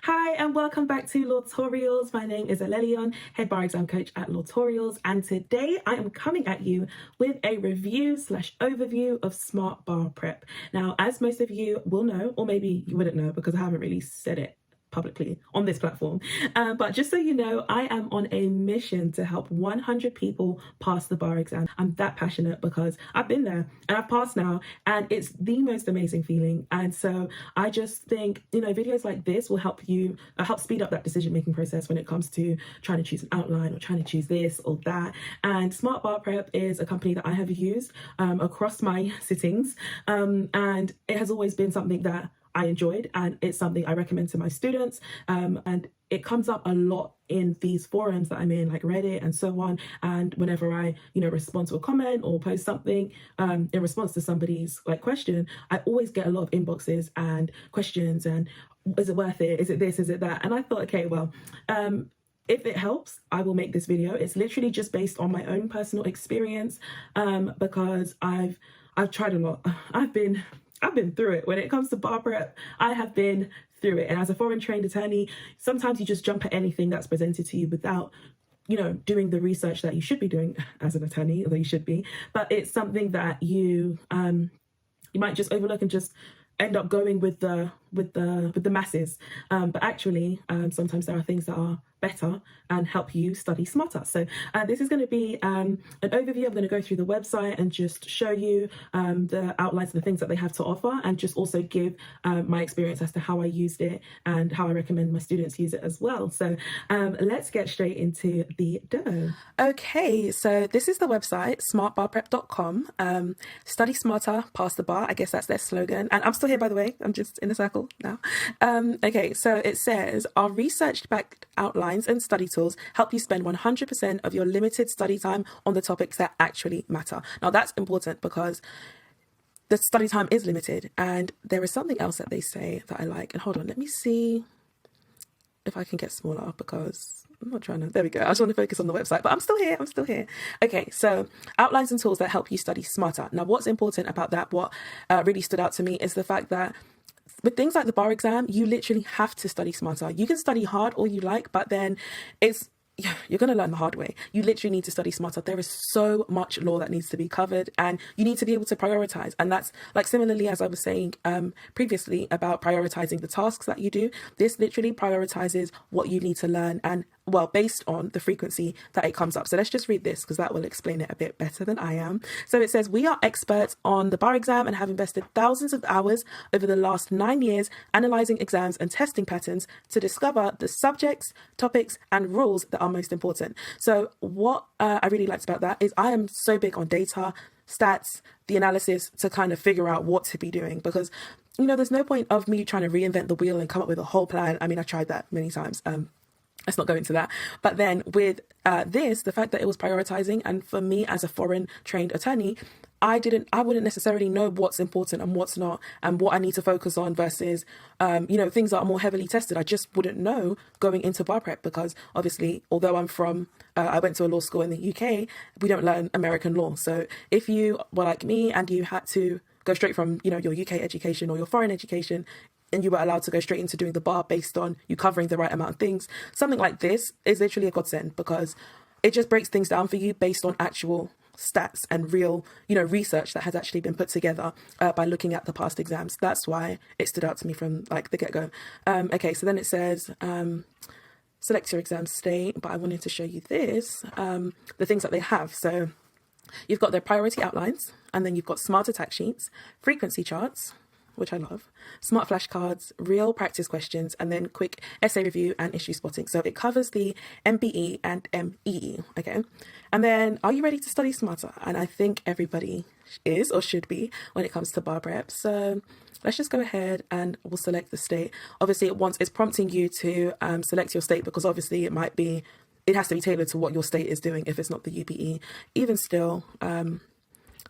Hi and welcome back to Lawtorials. My name is Alelion, head bar exam coach at Lawtorials, and today I am coming at you with a review slash overview of Smart Bar Prep. Now, as most of you will know, or maybe you wouldn't know because I haven't really said it publicly on this platform, but just so you know, I am on a mission to help 100 people pass the bar exam. I'm that passionate because I've been there and I've passed now, and it's the most amazing feeling. And so I just think, videos like this will help you help speed up that decision-making process when it comes to trying to choose an outline or trying to choose this or that. And Smart Bar Prep is a company that I have used across my sittings, and it has always been something that I enjoyed, and it's something I recommend to my students, and it comes up a lot in these forums that I'm in, like Reddit and so on. And whenever I respond to a comment or post something in response to somebody's question, I always get a lot of inboxes and questions, and is it worth it, is it this, is it that? And I thought, okay, well, if it helps, I will make this video. It's literally just based on my own personal experience, because I've tried a lot. I've been through it. When it comes to bar prep, I have been through it. And as a foreign trained attorney, sometimes you just jump at anything that's presented to you without, doing the research that you should be doing as an attorney, although you should be. But it's something that you might just overlook and just end up going with the masses. But actually, sometimes there are things that are better and help you study smarter. So this is going to be an overview. I'm going to go through the website and just show you the outlines of the things that they have to offer, and just also give my experience as to how I used it and how I recommend my students use it as well. So let's get straight into the dough. Okay, so this is the website, smartbarprep.com. Study smarter, pass the bar. I guess that's their slogan. And I'm still here, by the way. I'm just in a circle now. Okay, so it says, our research-backed outlines and study tools help you spend 100% of your limited study time on the topics that actually matter. Now, that's important because the study time is limited, and there is something else that they say that I like. And hold on, let me see if I can get smaller, because I'm not trying to, there we go. I just want to focus on the website, but I'm still here. Okay, so outlines and tools that help you study smarter. Now, what's important about that, what really stood out to me, is the fact that with things like the bar exam, you literally have to study smarter. You can study hard all you like, but then you're going to learn the hard way. You literally need to study smarter. There is so much law that needs to be covered, and you need to be able to prioritize. And that's like, similarly, as I was saying previously about prioritizing the tasks that you do, this literally prioritizes what you need to learn, and well, based on the frequency that it comes up. So let's just read this, because that will explain it a bit better than I am. So it says, we are experts on the bar exam and have invested thousands of hours over the last 9 years analyzing exams and testing patterns to discover the subjects, topics, and rules that are most important. So what I really liked about that is I am so big on data, stats, the analysis to kind of figure out what to be doing, because there's no point of me trying to reinvent the wheel and come up with a whole plan. I mean, I tried that many times. Let's not go into that. But then with this, the fact that it was prioritizing, and for me as a foreign trained attorney, I wouldn't necessarily know what's important and what's not, and what I need to focus on versus, things that are more heavily tested. I just wouldn't know going into bar prep, because obviously, although I went to a law school in the UK, we don't learn American law. So if you were like me and you had to go straight from, your UK education or your foreign education, and you were allowed to go straight into doing the bar based on you covering the right amount of things, something like this is literally a godsend, because it just breaks things down for you based on actual stats and real, research that has actually been put together by looking at the past exams. That's why it stood out to me from the get-go. Okay, so then it says, select your exam state, but I wanted to show you this, the things that they have. So you've got their priority outlines, and then you've got smart attack sheets, frequency charts, which I love, smart flashcards, real practice questions, and then quick essay review and issue spotting. So it covers the MBE and MEE, okay? And then, are you ready to study smarter? And I think everybody is or should be when it comes to bar prep. So let's just go ahead and we'll select the state. Obviously, it's prompting you to select your state, because obviously it has to be tailored to what your state is doing if it's not the UBE. Even still,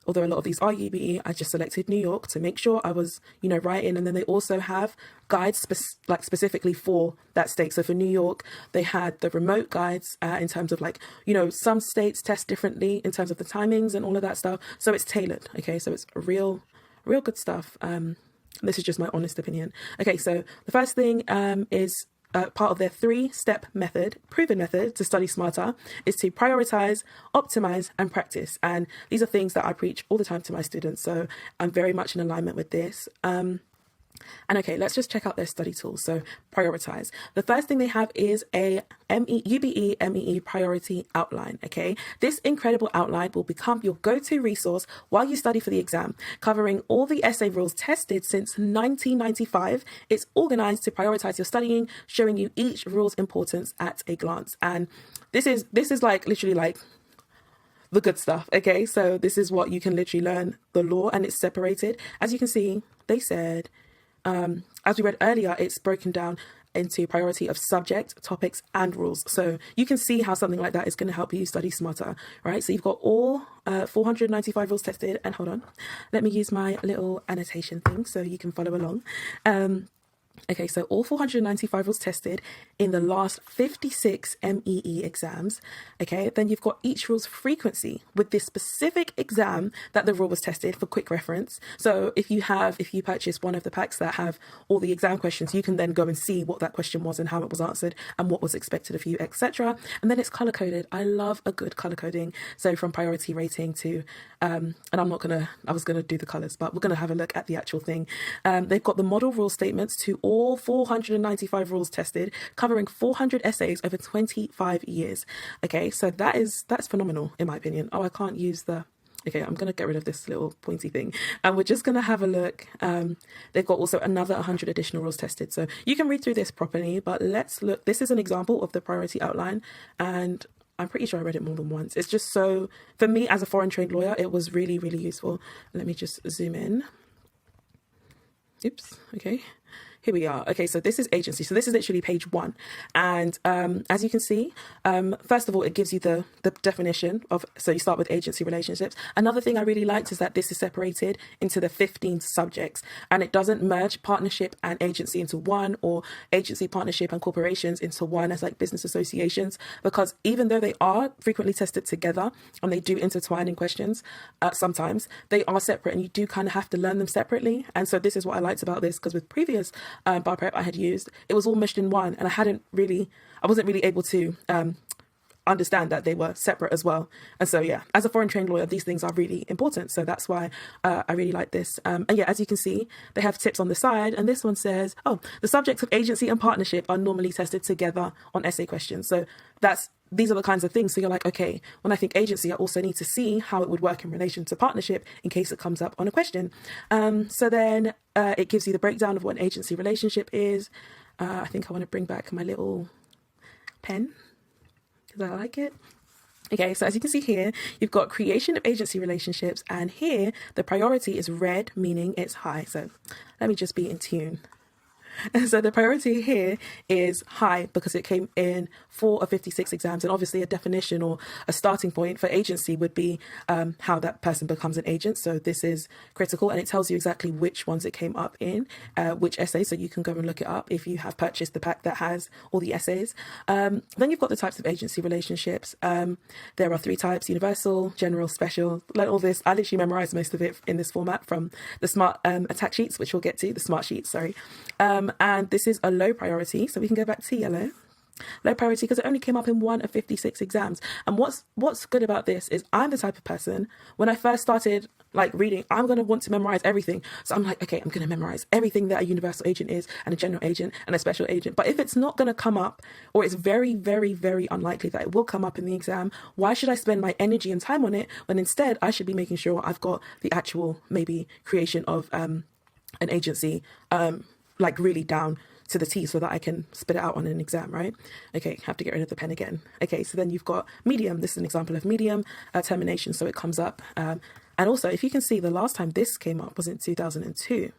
although a lot of these are UBE, I just selected New York to make sure I was, right in. And then they also have guides specifically for that state. So for New York, they had the remote guides in terms of some states test differently in terms of the timings and all of that stuff. So it's tailored. Okay, so it's real good stuff. This is just my honest opinion. Okay, so the first thing is part of their 3-step method, proven method to study smarter, is to prioritize, optimize, and practice. And these are things that I preach all the time to my students. So I'm very much in alignment with this. And okay, let's just check out their study tools. So prioritize. The first thing they have is a UBE MEE priority outline. Okay, this incredible outline will become your go-to resource while you study for the exam, covering all the essay rules tested since 1995. It's organized to prioritize your studying, showing you each rule's importance at a glance. And this is like literally like the good stuff. Okay, so this is what you can literally learn the law, and it's separated. As you can see, they said, as we read earlier, it's broken down into priority of subject, topics, and rules. So you can see how something like that is going to help you study smarter, right? So you've got all 495 rules tested. And hold on, let me use my little annotation thing so you can follow along. Okay, so all 495 rules tested in the last 56 MEE exams. Okay, then you've got each rule's frequency with this specific exam that the rule was tested for quick reference. So if you purchase one of the packs that have all the exam questions, you can then go and see what that question was and how it was answered and what was expected of you, etc. And then it's color coded. I love a good color coding. So from priority rating to, and I was gonna do the colors, but we're gonna have a look at the actual thing. They've got the model rule statements to all 495 rules tested, covering 400 essays over 25 years. Okay, so that's phenomenal in my opinion. Oh, I can't use the... Okay, I'm going to get rid of this little pointy thing. And we're just going to have a look. They've got also another 100 additional rules tested. So you can read through this properly, but let's look. This is an example of the priority outline. And I'm pretty sure I read it more than once. It's just so, for me as a foreign trained lawyer, it was really, really useful. Let me just zoom in. Oops, okay. Here we are. Okay, so this is agency. So this is literally page 1. And as you can see, first of all, it gives you the definition of, so you start with agency relationships. Another thing I really liked is that this is separated into the 15 subjects, and it doesn't merge partnership and agency into one, or agency, partnership, and corporations into one as like business associations, because even though they are frequently tested together and they do intertwine in questions, sometimes they are separate and you do kind of have to learn them separately. And so this is what I liked about this, because with previous bar prep I had used, it was all meshed in one, and I wasn't really able to understand that they were separate as well. And so yeah, as a foreign trained lawyer, these things are really important. So that's why I really like this. And yeah, as you can see, they have tips on the side, and this one says, oh, the subjects of agency and partnership are normally tested together on essay questions. So these are the kinds of things. So you're like, okay, when I think agency, I also need to see how it would work in relation to partnership in case it comes up on a question. So then it gives you the breakdown of what an agency relationship is. I think I want to bring back my little pen because I like it. Okay, so as you can see here, you've got creation of agency relationships, and here the priority is red, meaning it's high. So let me just be in tune. So the priority here is high because it came in 4 of 56 exams, and obviously a definition or a starting point for agency would be how that person becomes an agent. So this is critical, and it tells you exactly which ones it came up in, which essays, so you can go and look it up if you have purchased the pack that has all the essays. Then you've got the types of agency relationships. There are 3 types: universal, general, special. Like all this, I literally memorized most of it in this format from the smart attack sheets, which we'll get to, the smart sheets, sorry. And this is a low priority, so we can go back to yellow. Low priority because it only came up in 1 of 56 exams. And what's good about this is I'm the type of person, when I first started like reading, I'm going to want to memorize everything. So I'm like, okay, I'm going to memorize everything that a universal agent is, and a general agent, and a special agent. But if it's not going to come up, or it's very, very, very unlikely that it will come up in the exam, why should I spend my energy and time on it when instead I should be making sure I've got the actual maybe creation of an agency like really down to the T so that I can spit it out on an exam, right? Okay, have to get rid of the pen again. Okay, so then you've got medium. This is an example of medium termination, so it comes up. And also, if you can see, the last time this came up was in 2002,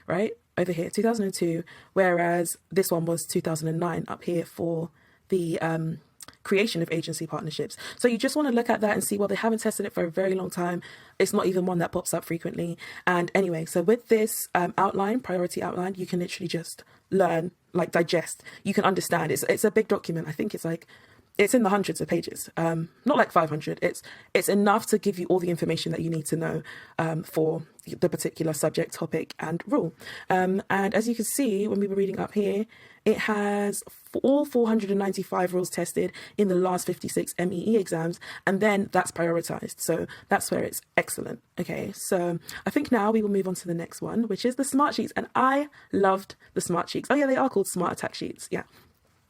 right? Over here, 2002, whereas this one was 2009 up here for the creation of agency partnerships. So you just want to look at that and see, well, they haven't tested it for a very long time. It's not even one that pops up frequently. And anyway, so with this outline, priority outline, you can literally just learn, like digest. You can understand. It's a big document. I think it's like it's in the hundreds of pages, not like 500. It's enough to give you all the information that you need to know for the particular subject, topic, and rule. And as you can see, when we were reading up here, it has all 495 rules tested in the last 56 MEE exams, and then that's prioritized. So that's where it's excellent. Okay, so I think now we will move on to the next one, which is the smart sheets. And I loved the smart sheets. Oh yeah, they are called smart attack sheets. Yeah.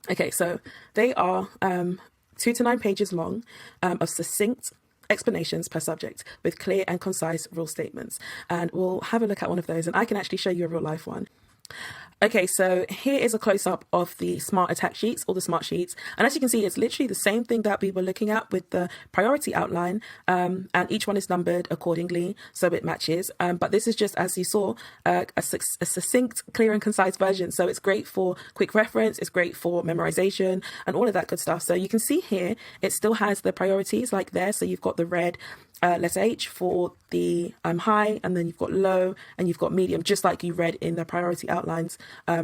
Okay, so they are 2 to 9 pages long of succinct explanations per subject with clear and concise rule statements. And we'll have a look at one of those, and I can actually show you a real life one. Okay, so here is a close-up of the smart attack sheets, or the smart sheets. And as you can see, it's literally the same thing that we were looking at with the priority outline, and each one is numbered accordingly, so it matches. But this is just, as you saw, a succinct, clear and concise version. So it's great for quick reference, it's great for memorization, and all of that good stuff. So you can see here, it still has the priorities like there. So you've got the red letter H for the high, and then you've got low, and you've got medium, just like you read in the priority outlines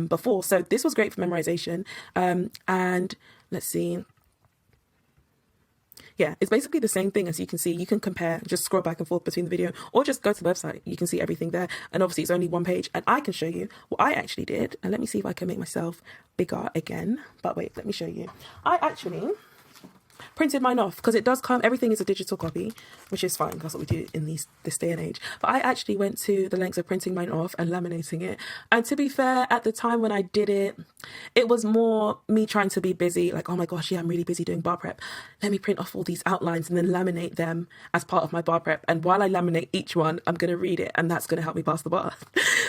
before. So this was great for memorization. And let's see. Yeah, it's basically the same thing. As you can see, you can compare, just scroll back and forth between the video, or just go to the website. You can see everything there. And obviously it's only one page, and I can show you what I actually did. And let me see if I can make myself bigger again. But wait, let me show you. I actually printed mine off, because it does come, everything is a digital copy, which is fine. That's what we do in this day and age. But I actually went to the lengths of printing mine off and laminating it. And to be fair, at the time when I did it, it was more me trying to be busy, like, oh my gosh, yeah, I'm really busy doing bar prep. Let me print off all these outlines and then laminate them as part of my bar prep. And while I laminate each one, I'm going to read it, and that's going to help me pass the bar.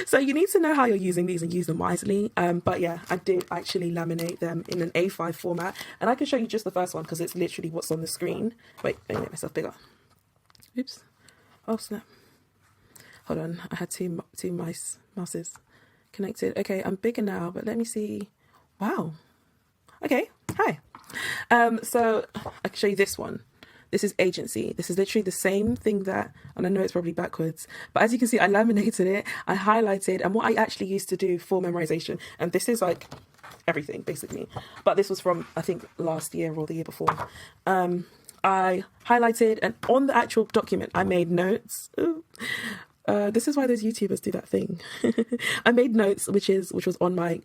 So you need to know how you're using these and use them wisely. But yeah, I did actually laminate them in an A5 format, and I can show you just the first one because it's literally what's on the screen. Wait, let me make myself bigger. Oops. Oh snap. Hold on, I had two mouses connected. Okay, I'm bigger now, but let me see. Wow. Okay, hi. So I can show you this one. This is agency. This is literally the same thing that, and I know it's probably backwards, but as you can see, I laminated it, I highlighted, and what I actually used to do for memorization, and this is like everything basically, but this was from, I think, last year or the year before. I highlighted, and on the actual document, I made notes. Ooh. This is why those YouTubers do that thing. I made notes, which was on my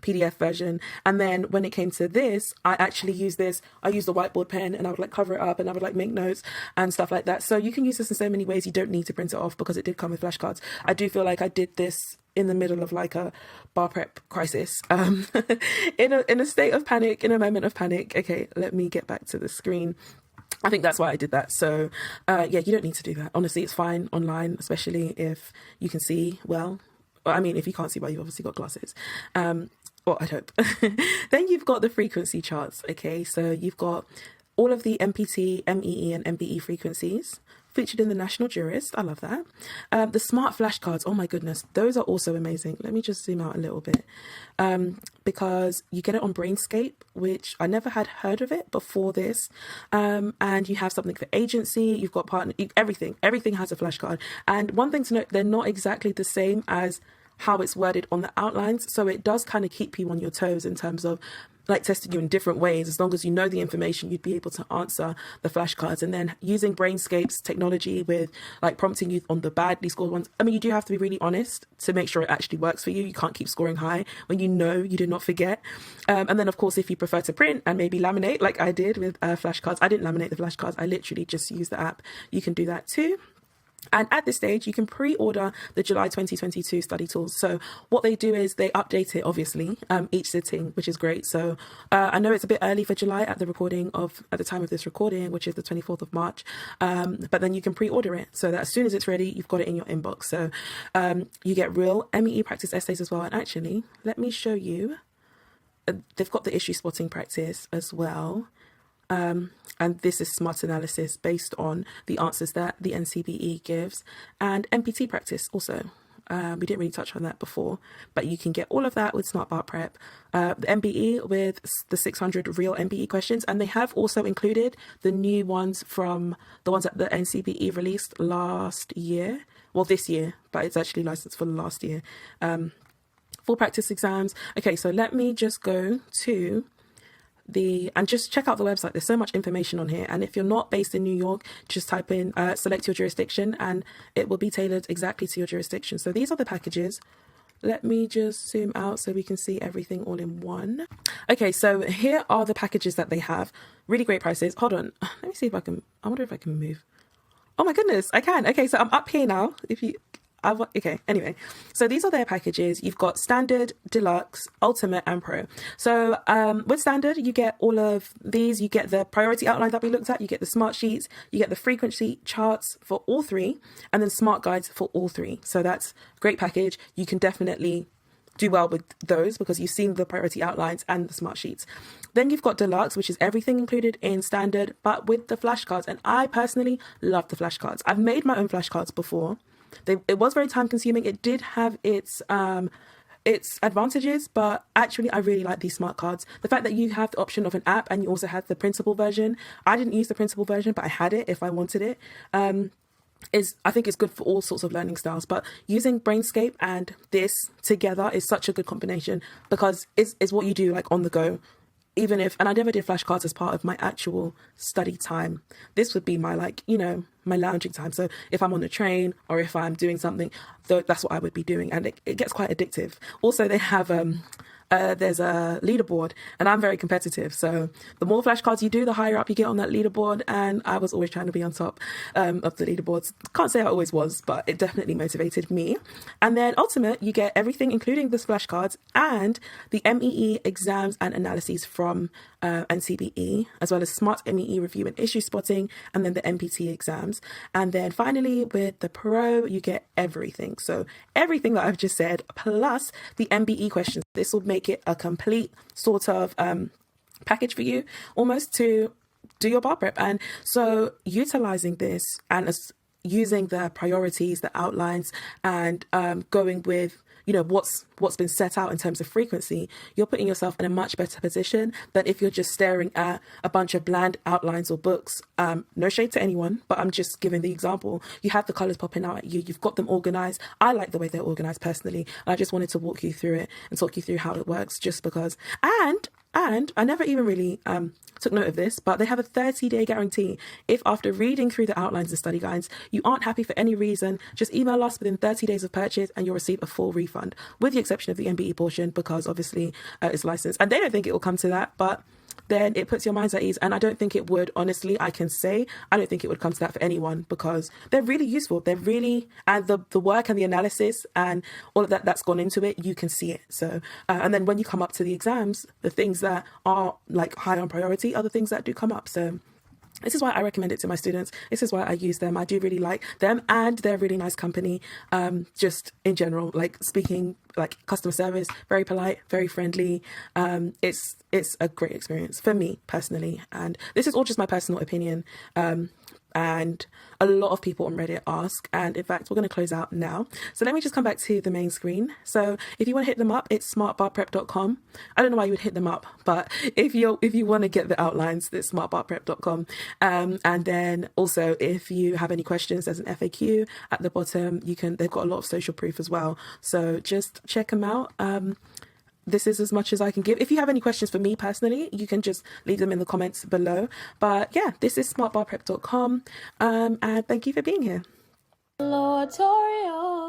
PDF version. And then when it came to this, I actually used this. I used a whiteboard pen, and I would like cover it up, and I would like make notes and stuff like that. So you can use this in so many ways. You don't need to print it off because it did come with flashcards. I do feel like I did this in the middle of like a bar prep crisis, in a state of panic, in a moment of panic. Okay, let me get back to the screen. I think that's why I did that. So yeah, you don't need to do that. Honestly, it's fine online, especially if you can see well. I mean, if you can't see well, you've obviously got glasses. Well, I'd hope. Then you've got the frequency charts. Okay, so you've got all of the MPT, MEE, and MBE frequencies featured in the National Jurist. I love that. The smart flashcards, oh my goodness, those are also amazing. Let me just zoom out a little bit, because you get it on Brainscape, which I never had heard of it before this. And you have something for agency, you've got partner, everything has a flashcard. And one thing to note, they're not exactly the same as how it's worded on the outlines. So it does kind of keep you on your toes in terms of like testing you in different ways. As long as you know the information, you'd be able to answer the flashcards. And then using Brainscape's technology with like prompting you on the badly scored ones. I mean, you do have to be really honest to make sure it actually works for you. You can't keep scoring high when you know you did not forget. And then of course, if you prefer to print and maybe laminate like I did with flashcards, I didn't laminate the flashcards. I literally just used the app. You can do that too. And at this stage, you can pre-order the July 2022 study tools. So what they do is they update it, obviously, each sitting, which is great. So I know it's a bit early for July at the time of this recording, which is the 24th of March. But then you can pre-order it so that as soon as it's ready, you've got it in your inbox. So you get real MEE practice essays as well. And actually, let me show you. They've got the issue spotting practice as well. And this is smart analysis based on the answers that the NCBE gives, and MPT practice also. We didn't really touch on that before, but you can get all of that with Smart Bar Prep. The MBE with the 600 real MBE questions, and they have also included the new ones from the ones that the NCBE released last year. Well, this year, but it's actually licensed for last year. Full practice exams. Okay, so let me just go to and just check out the website. There's so much information on here. And if you're not based in New York, just type in, select your jurisdiction, and it will be tailored exactly to your jurisdiction. So these are the packages. Let me just zoom out so we can see everything all in one. Okay, so here are the packages that they have. Really great prices. Hold on. Let me see if I can, I wonder if I can move. Oh my goodness, I can. Okay, so I'm up here now. Okay, anyway, so these are their packages. You've got standard, deluxe, ultimate, and pro. So with standard, you get all of these. You get the priority outline that we looked at. You get the smart sheets. You get the frequency charts for all three, and then smart guides for all three. So that's a great package. You can definitely do well with those because you've seen the priority outlines and the smart sheets. Then you've got deluxe, which is everything included in standard, but with the flashcards. And I personally love the flashcards. I've made my own flashcards before. It was very time consuming. It did have its advantages, but actually I really like these smart cards. The fact that you have the option of an app and you also have the printable version. I didn't use the printable version, but I had it if I wanted it. I think it's good for all sorts of learning styles, but using Brainscape and this together is such a good combination because it's what you do like on the go. Even if, and I never did flashcards as part of my actual study time. This would be my my lounging time. So if I'm on the train or if I'm doing something, that's what I would be doing. And it gets quite addictive. Also, they have, there's a leaderboard and I'm very competitive. So the more flashcards you do, the higher up you get on that leaderboard. And I was always trying to be on top of the leaderboards. Can't say I always was, but it definitely motivated me. And then ultimate, you get everything, including the flashcards and the MEE exams and analyses from NCBE, as well as smart MEE review and issue spotting, and then the MPT exams. And then finally with the pro, you get everything. So everything that I've just said, plus the MBE questions. This will make it a complete sort of package for you, almost to do your bar prep. And so utilizing this and using the priorities, the outlines, and going with what's been set out in terms of frequency, you're putting yourself in a much better position than if you're just staring at a bunch of bland outlines or books. No shade to anyone, but I'm just giving the example. You have the colors popping out at you. You've got them organized. I like the way they're organized personally. And I just wanted to walk you through it and talk you through how it works just because. And I never even really took note of this, but they have a 30-day guarantee. If after reading through the outlines and study guides, you aren't happy for any reason, just email us within 30 days of purchase and you'll receive a full refund, with the exception of the MBE portion because obviously it's licensed. And they don't think it will come to that, but then it puts your minds at ease. And I don't think it would, honestly, I can say, I don't think it would come to that for anyone because they're really useful. They're really, and the work and the analysis and all of that's gone into it, you can see it. So, and then when you come up to the exams, the things that are like high on priority are the things that do come up. So this is why I recommend it to my students. This is why I use them. I do really like them and they're a really nice company. Just in general, like speaking, like customer service, very polite, very friendly. It's a great experience for me personally. And this is all just my personal opinion. And a lot of people on Reddit ask, and in fact, we're going to close out now. So let me just come back to the main screen. So if you want to hit them up, it's smartbarprep.com. I don't know why you would hit them up, but if you want to get the outlines, it's smartbarprep.com. And then also, if you have any questions, there's an FAQ at the bottom. They've got a lot of social proof as well. So just check them out. This is as much as I can give. If you have any questions for me personally, you can just leave them in the comments below. But yeah, this is smartbarprep.com. And thank you for being here. Lotorial.